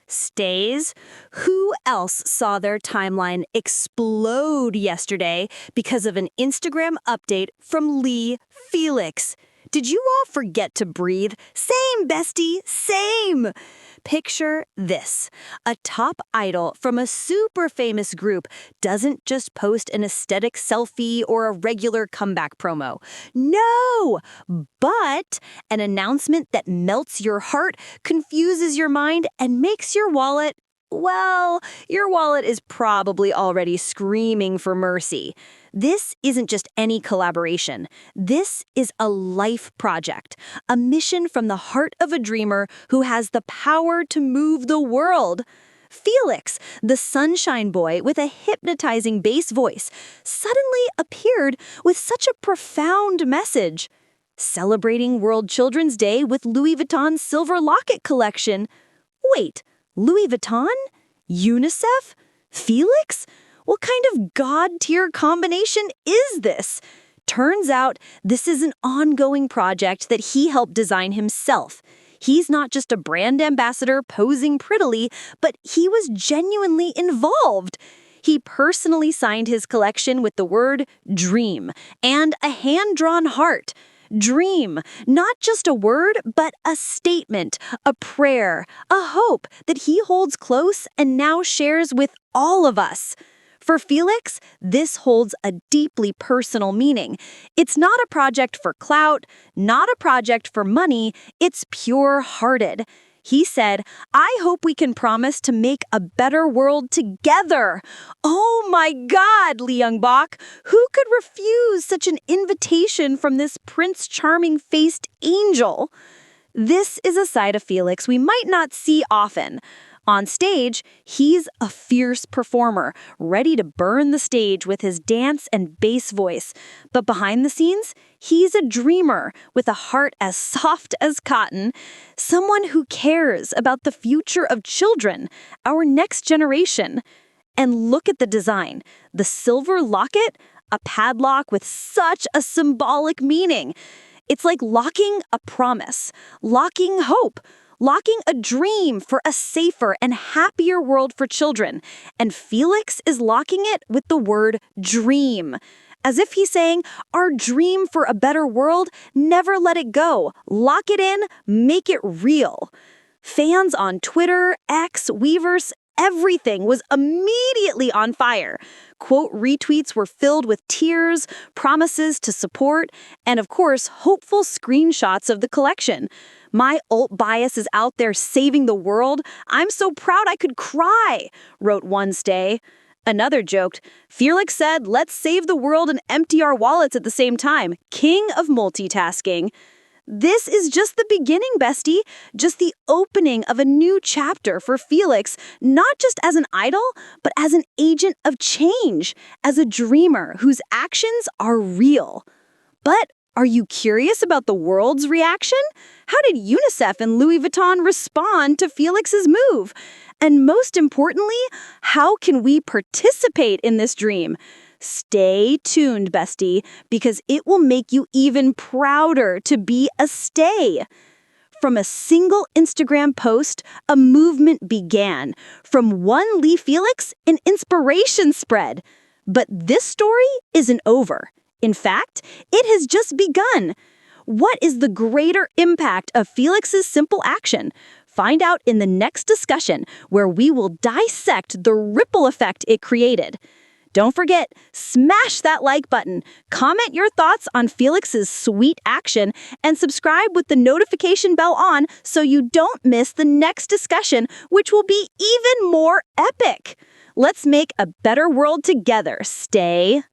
Stays? Who else saw their timeline explode yesterday because of an Instagram update from Felix? Did you all forget to breathe? Same, bestie, same! Picture this. A top idol from a super famous group doesn't just post an aesthetic selfie or a regular comeback promo. No! But an announcement that melts your heart, confuses your mind, and makes your wallet, well, your wallet is probably already screaming for mercy. This isn't just any collaboration. This is a life project, a mission from the heart of a dreamer who has the power to move the world. Felix, the sunshine boy with a hypnotizing bass voice, suddenly appeared with such a profound message. Celebrating World Children's Day with Louis Vuitton's Silver Lockit collection. Wait, Louis Vuitton? UNICEF? Felix? What kind of god-tier combination is this? Turns out this is an ongoing project that he helped design himself. He's not just a brand ambassador posing prettily, but he was genuinely involved. He personally signed his collection with the word dream and a hand-drawn heart. Dream, not just a word, but a statement, a prayer, a hope that he holds close and now shares with all of us. For Felix, this holds a deeply personal meaning. It's not a project for clout, not a project for money, it's pure-hearted. He said, "I hope we can promise to make a better world together." Oh my God, Lee Young-bok, who could refuse such an invitation from this Prince Charming-faced angel? This is a side of Felix we might not see often. On stage, he's a fierce performer, ready to burn the stage with his dance and bass voice. But behind the scenes, he's a dreamer with a heart as soft as cotton, someone who cares about the future of children, our next generation. And look at the design. The silver locket, a padlock with such a symbolic meaning. It's like locking a promise, locking hope, locking a dream for a safer and happier world for children. And Felix is locking it with the word dream. As if he's saying, our dream for a better world, never let it go. Lock it in, make it real. Fans on Twitter, X, Weverse, everything was immediately on fire. Quote retweets were filled with tears, promises to support, and of course, hopeful screenshots of the collection. "My alt bias is out there saving the world. I'm so proud I could cry," wrote one stay. Another joked, "Felix said, let's save the world and empty our wallets at the same time. King of multitasking." This is just the beginning, bestie. Just the opening of a new chapter for Felix, not just as an idol, but as an agent of change, as a dreamer whose actions are real. But are you curious about the world's reaction? How did UNICEF and Louis Vuitton respond to Felix's move? And most importantly, how can we participate in this dream? Stay tuned, bestie, because it will make you even prouder to be a stay. From a single Instagram post, a movement began. From one Lee Felix, an inspiration spread. But this story isn't over. In fact, it has just begun. What is the greater impact of Felix's simple action? Find out in the next discussion, where we will dissect the ripple effect it created. Don't forget, smash that like button, comment your thoughts on Felix's sweet action, and subscribe with the notification bell on so you don't miss the next discussion, which will be even more epic. Let's make a better world together. Stay.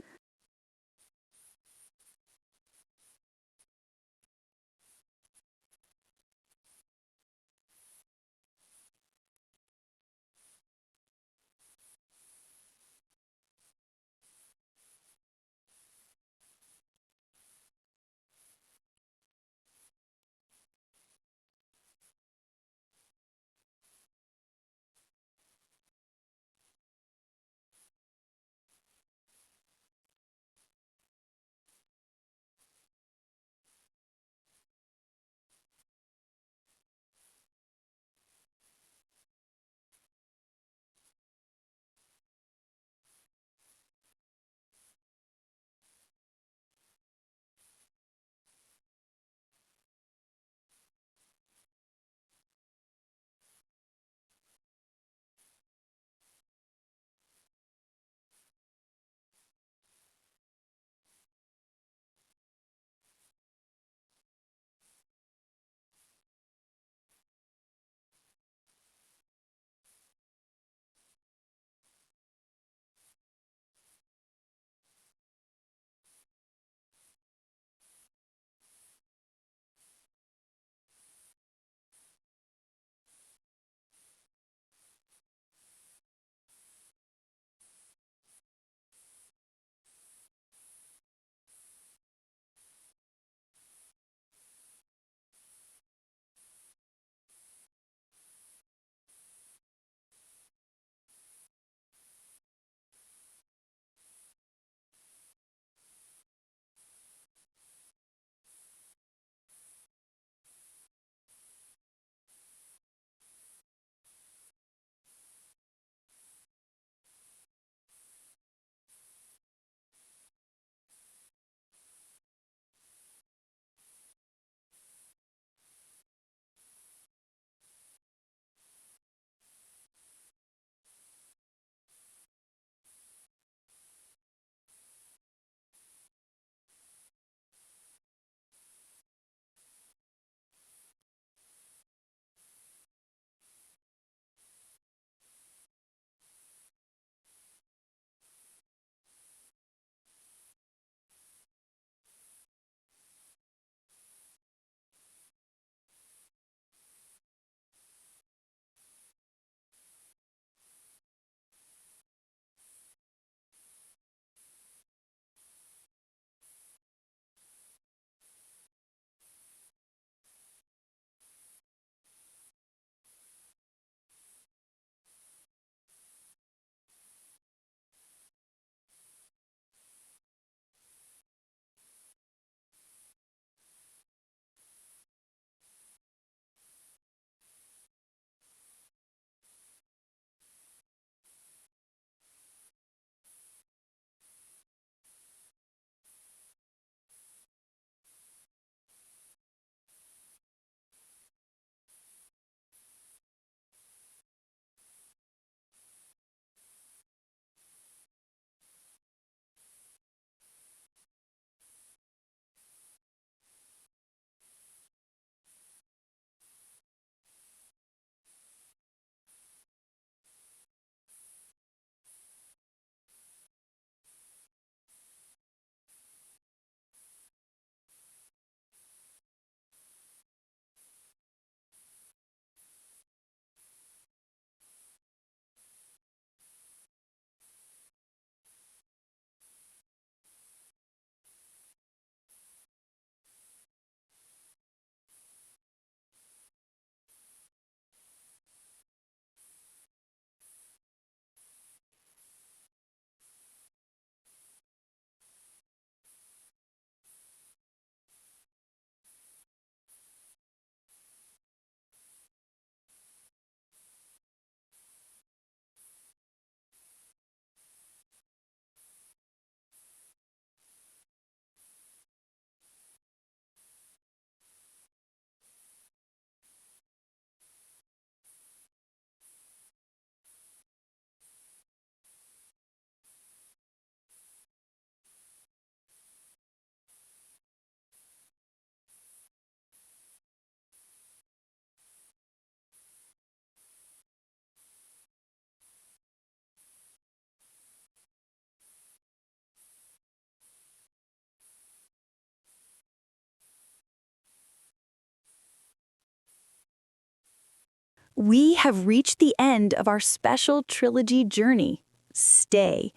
we have reached the end of our special trilogy journey, Stay.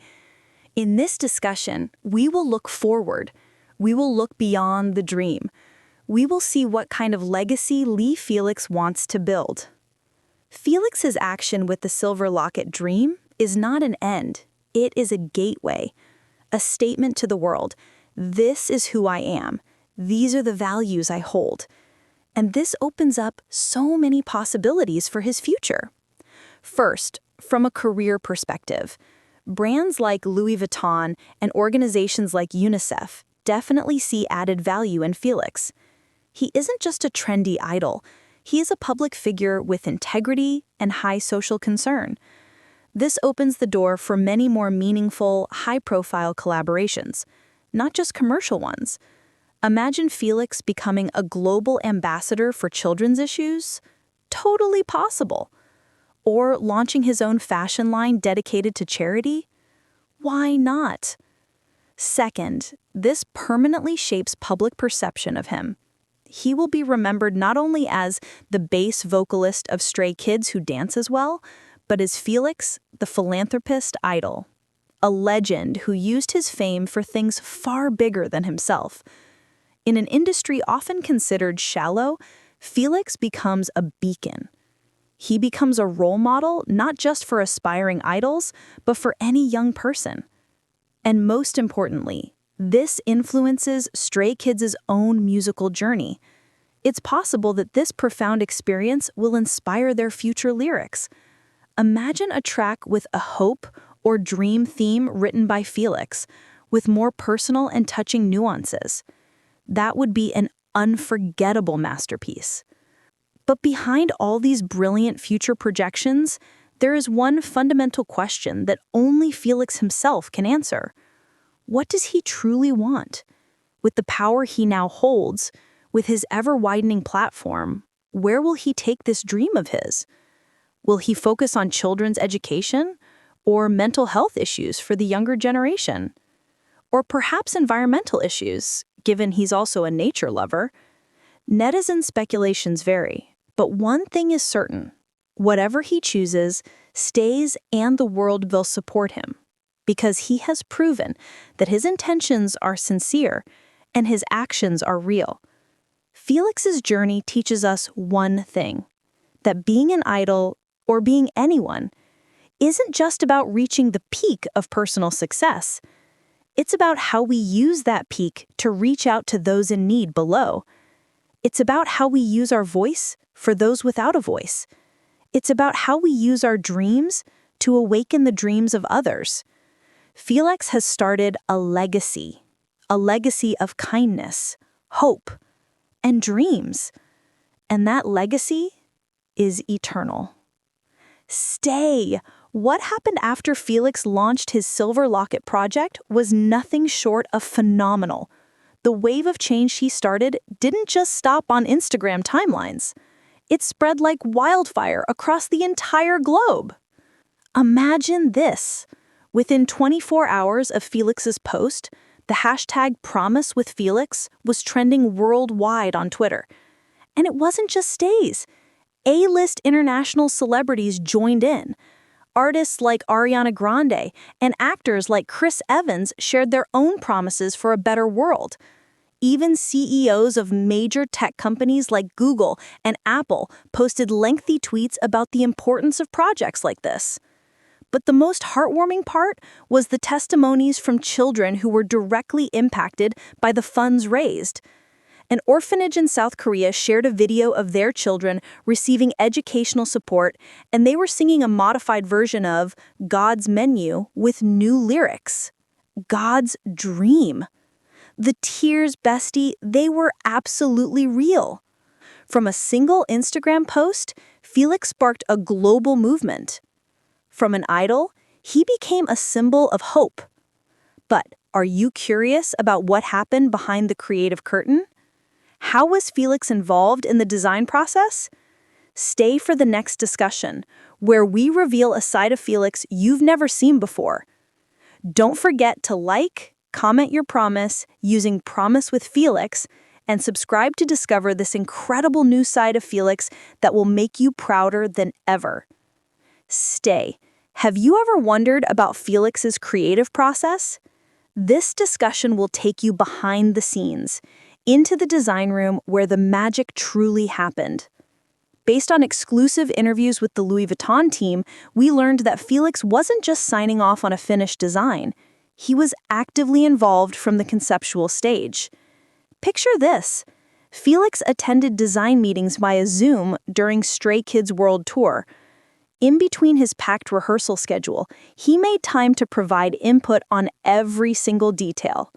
In this discussion, we will look forward. We will look beyond the dream. We will see what kind of legacy Lee Felix wants to build. Felix's action with the silver locket dream is not an end. It is a gateway, a statement to the world. This is who I am. These are the values I hold. And this opens up so many possibilities for his future. First, from a career perspective, brands like Louis Vuitton and organizations like UNICEF definitely see added value in Felix. He isn't just a trendy idol. He is a public figure with integrity and high social concern. This opens the door for many more meaningful, high-profile collaborations, not just commercial ones. Imagine Felix becoming a global ambassador for children's issues? Totally possible. Or launching his own fashion line dedicated to charity? Why not? Second, this permanently shapes public perception of him. He will be remembered not only as the bass vocalist of Stray Kids who dances well, but as Felix, the philanthropist idol. A legend who used his fame for things far bigger than himself. In an industry often considered shallow, Felix becomes a beacon. He becomes a role model not just for aspiring idols, but for any young person. And most importantly, this influences Stray Kids' own musical journey. It's possible that this profound experience will inspire their future lyrics. Imagine a track with a hope or dream theme written by Felix, with more personal and touching nuances. That would be an unforgettable masterpiece. But behind all these brilliant future projections, there is one fundamental question that only Felix himself can answer. What does he truly want? With the power he now holds, with his ever-widening platform, where will he take this dream of his? Will he focus on children's education or mental health issues for the younger generation? Or perhaps environmental issues, given he's also a nature lover? Netizen speculations vary, but one thing is certain. Whatever he chooses, Stays and the world will support him, because he has proven that his intentions are sincere and his actions are real. Felix's journey teaches us one thing, that being an idol, or being anyone, isn't just about reaching the peak of personal success. It's about how we use that peak to reach out to those in need below. It's about how we use our voice for those without a voice. It's about how we use our dreams to awaken the dreams of others. Felix has started a legacy of kindness, hope, and dreams. And that legacy is eternal. Stay! What happened after Felix launched his Silver Locket project was nothing short of phenomenal. The wave of change he started didn't just stop on Instagram timelines. It spread like wildfire across the entire globe. Imagine this. Within 24 hours of Felix's post, the hashtag #PromiseWithFelix was trending worldwide on Twitter. And it wasn't just Stays. A-list international celebrities joined in. Artists like Ariana Grande and actors like Chris Evans shared their own promises for a better world. Even CEOs of major tech companies like Google and Apple posted lengthy tweets about the importance of projects like this. But the most heartwarming part was the testimonies from children who were directly impacted by the funds raised. An orphanage in South Korea shared a video of their children receiving educational support, and they were singing a modified version of God's Menu with new lyrics. God's dream. The tears, bestie, they were absolutely real. From a single Instagram post, Felix sparked a global movement. From an idol, he became a symbol of hope. But are you curious about what happened behind the creative curtain? How was Felix involved in the design process? Stay for the next discussion, where we reveal a side of Felix you've never seen before. Don't forget to like, comment your promise using Promise with Felix, and subscribe to discover this incredible new side of Felix that will make you prouder than ever. Stay. Have you ever wondered about Felix's creative process? This discussion will take you behind the scenes, into the design room where the magic truly happened. Based on exclusive interviews with the Louis Vuitton team, we learned that Felix wasn't just signing off on a finished design. He was actively involved from the conceptual stage. Picture this. Felix attended design meetings via Zoom during Stray Kids World Tour. In between his packed rehearsal schedule, he made time to provide input on every single detail.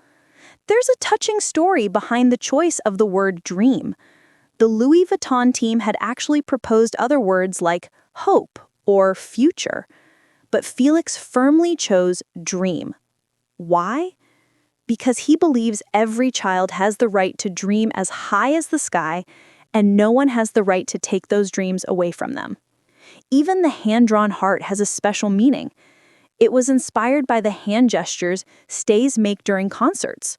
There's a touching story behind the choice of the word dream. The Louis Vuitton team had actually proposed other words like hope or future, but Felix firmly chose dream. Why? Because he believes every child has the right to dream as high as the sky, and no one has the right to take those dreams away from them. Even the hand-drawn heart has a special meaning. It was inspired by the hand gestures stays make during concerts.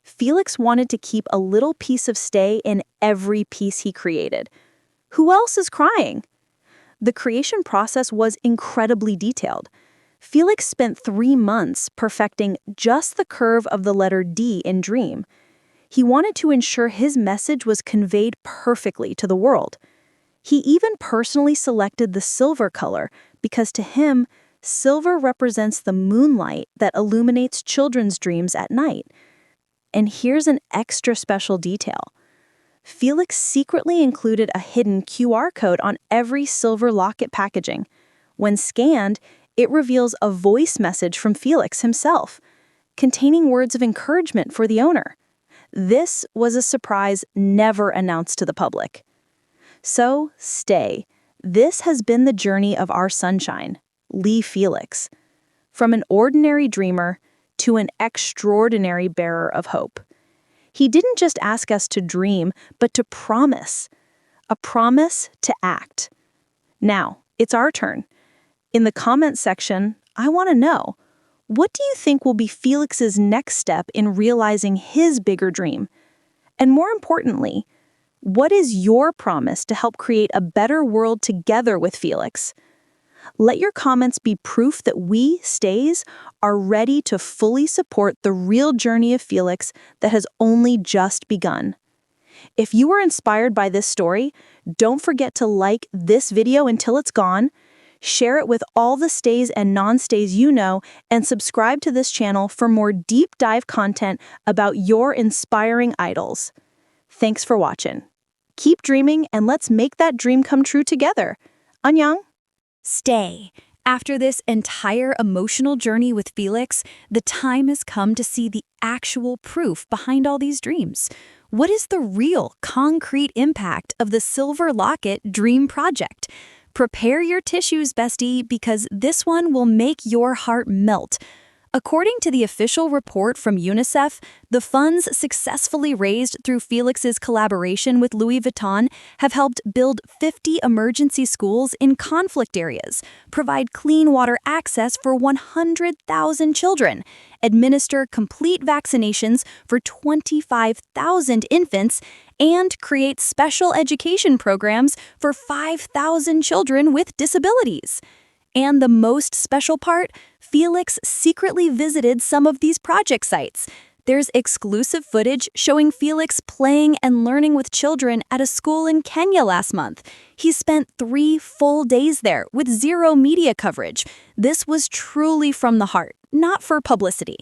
Felix wanted to keep a little piece of stay in every piece he created. Who else is crying? The creation process was incredibly detailed. Felix spent 3 months perfecting just the curve of the letter D in dream. He wanted to ensure his message was conveyed perfectly to the world. He even personally selected the silver color because to him, silver represents the moonlight that illuminates children's dreams at night. And here's an extra special detail. Felix secretly included a hidden QR code on every silver Lockit packaging. When scanned, it reveals a voice message from Felix himself, containing words of encouragement for the owner. This was a surprise never announced to the public. So, stay. This has been the journey of our sunshine, Lee Felix. From an ordinary dreamer to an extraordinary bearer of hope. He didn't just ask us to dream, but to promise. A promise to act. Now, it's our turn. In the comments section, I want to know, what do you think will be Felix's next step in realizing his bigger dream? And more importantly, what is your promise to help create a better world together with Felix? Let your comments be proof that we, Stays, are ready to fully support the real journey of Felix that has only just begun. If you were inspired by this story, don't forget to like this video until it's gone, share it with all the Stays and non-Stays you know, and subscribe to this channel for more deep dive content about your inspiring idols. Thanks for watching. Keep dreaming and let's make that dream come true together. Annyeong. Stay. After this entire emotional journey with Felix, the time has come to see the actual proof behind all these dreams. What is the real, concrete impact of the Silver Lockit Dream Project? Prepare your tissues, bestie, because this one will make your heart melt. According to the official report from UNICEF, the funds successfully raised through Felix's collaboration with Louis Vuitton have helped build 50 emergency schools in conflict areas, provide clean water access for 100,000 children, administer complete vaccinations for 25,000 infants, and create special education programs for 5,000 children with disabilities. And the most special part, Felix secretly visited some of these project sites. There's exclusive footage showing Felix playing and learning with children at a school in Kenya last month. He spent 3 full days there with 0 media coverage. This was truly from the heart, not for publicity.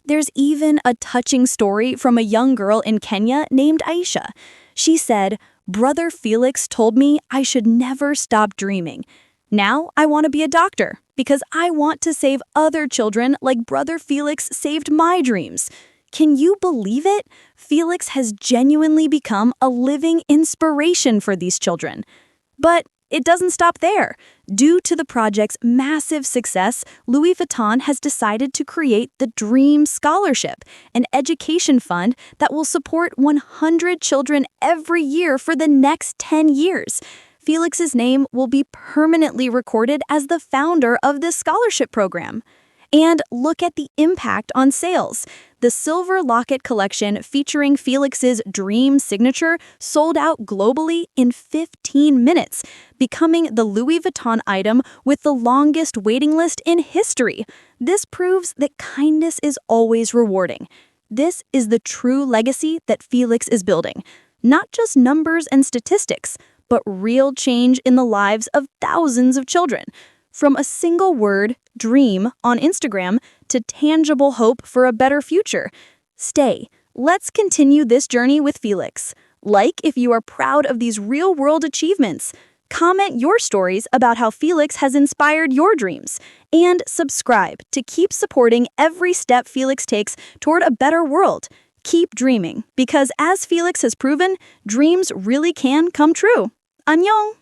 There's even a touching story from a young girl in Kenya named Aisha. She said, "Brother Felix told me I should never stop dreaming. Now I want to be a doctor because I want to save other children like Brother Felix saved my dreams." Can you believe it? Felix has genuinely become a living inspiration for these children. But it doesn't stop there. Due to the project's massive success, Louis Vuitton has decided to create the Dream Scholarship, an education fund that will support 100 children every year for the next 10 years. Felix's name will be permanently recorded as the founder of this scholarship program. And look at the impact on sales. The Silver Lockit collection featuring Felix's dream signature sold out globally in 15 minutes, becoming the Louis Vuitton item with the longest waiting list in history. This proves that kindness is always rewarding. This is the true legacy that Felix is building. Not just numbers and statistics, but real change in the lives of thousands of children. From a single word, dream, on Instagram to tangible hope for a better future. Stay. Let's continue this journey with Felix. Like if you are proud of these real-world achievements. Comment your stories about how Felix has inspired your dreams. And subscribe to keep supporting every step Felix takes toward a better world. Keep dreaming, because as Felix has proven, dreams really can come true. 안녕!